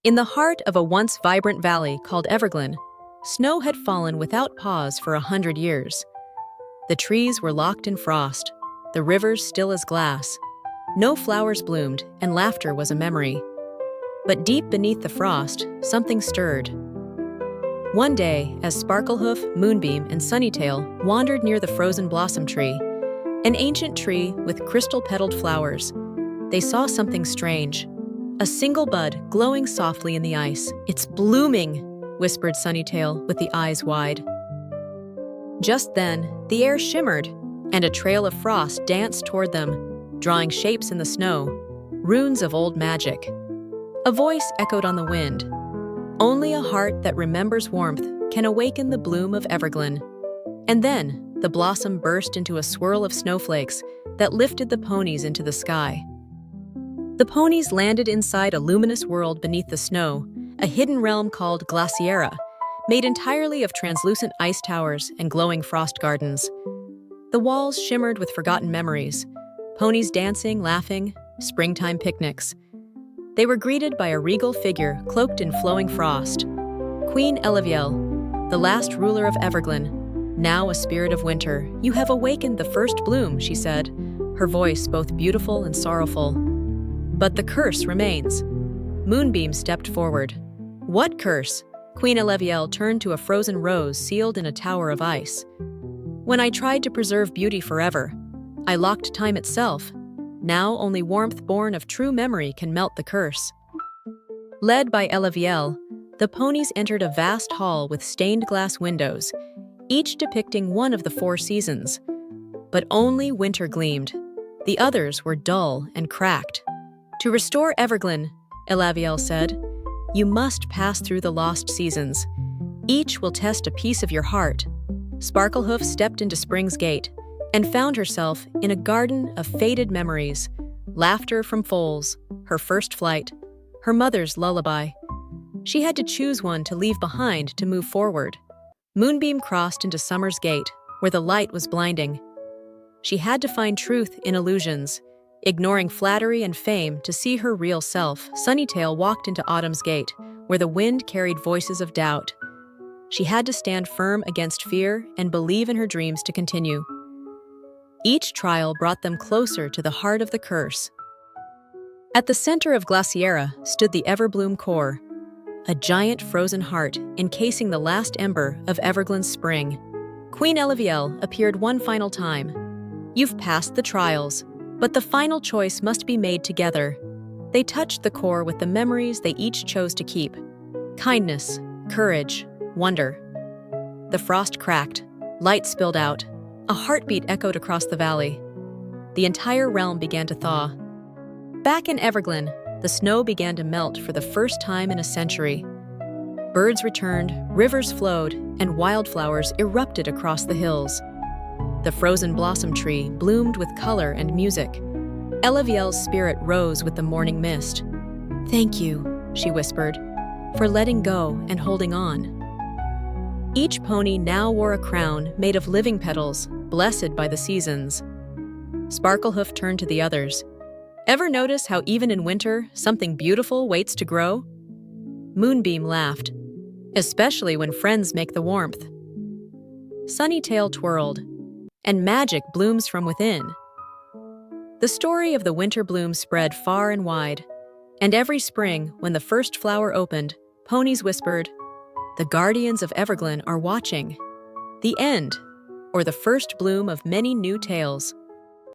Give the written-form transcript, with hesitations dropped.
In the heart of a once vibrant valley called Everglen, snow had fallen without pause for 100 years. The trees were locked in frost, the rivers still as glass. No flowers bloomed, and laughter was a memory. But deep beneath the frost, something stirred. One day, as Sparklehoof, Moonbeam, and Sunnytail wandered near the frozen blossom tree, an ancient tree with crystal-petaled flowers, they saw something strange. A single bud glowing softly in the ice. "It's blooming," whispered Sunnytail with the eyes wide. Just then, the air shimmered, and a trail of frost danced toward them, drawing shapes in the snow, runes of old magic. A voice echoed on the wind. "Only a heart that remembers warmth can awaken the bloom of Everglen." And then, the blossom burst into a swirl of snowflakes that lifted the ponies into the sky. The ponies landed inside a luminous world beneath the snow, a hidden realm called Glaciera, made entirely of translucent ice towers and glowing frost gardens. The walls shimmered with forgotten memories, ponies dancing, laughing, springtime picnics. They were greeted by a regal figure cloaked in flowing frost. Queen Eleviel, the last ruler of Everglen, now a spirit of winter. "You have awakened the first bloom," she said, her voice both beautiful and sorrowful. "But the curse remains." Moonbeam stepped forward. "What curse?" Queen Eleviel turned to a frozen rose sealed in a tower of ice. "When I tried to preserve beauty forever, I locked time itself. Now only warmth born of true memory can melt the curse." Led by Eleviel, the ponies entered a vast hall with stained glass windows, each depicting one of the 4 seasons. But only winter gleamed. The others were dull and cracked. "To restore Everglen," Eleviel said, "you must pass through the lost seasons. Each will test a piece of your heart." Sparklehoof stepped into Spring's gate and found herself in a garden of faded memories, laughter from foals, her first flight, her mother's lullaby. She had to choose one to leave behind to move forward. Moonbeam crossed into Summer's gate, where the light was blinding. She had to find truth in illusions, ignoring flattery and fame to see her real self. Sunnytail walked into Autumn's gate, where the wind carried voices of doubt. She had to stand firm against fear and believe in her dreams to continue. Each trial brought them closer to the heart of the curse. At the center of Glaciera stood the Everbloom core, a giant frozen heart encasing the last ember of Everglen's spring. Queen Eleviel appeared one final time. "You've passed the trials, but the final choice must be made together." They touched the core with the memories they each chose to keep. Kindness, courage, wonder. The frost cracked, light spilled out, a heartbeat echoed across the valley. The entire realm began to thaw. Back in Everglen, the snow began to melt for the first time in a century. Birds returned, rivers flowed, and wildflowers erupted across the hills. The frozen blossom tree bloomed with color and music. Eleviel's spirit rose with the morning mist. "Thank you," she whispered, "for letting go and holding on." Each pony now wore a crown made of living petals, blessed by the seasons. Sparklehoof turned to the others. "Ever notice how even in winter, something beautiful waits to grow?" Moonbeam laughed. "Especially when friends make the warmth." Sunnytail twirled. "And magic blooms from within." The story of the winter bloom spread far and wide, and every spring, when the first flower opened, ponies whispered, "The guardians of Everglen are watching." The end, or the first bloom of many new tales.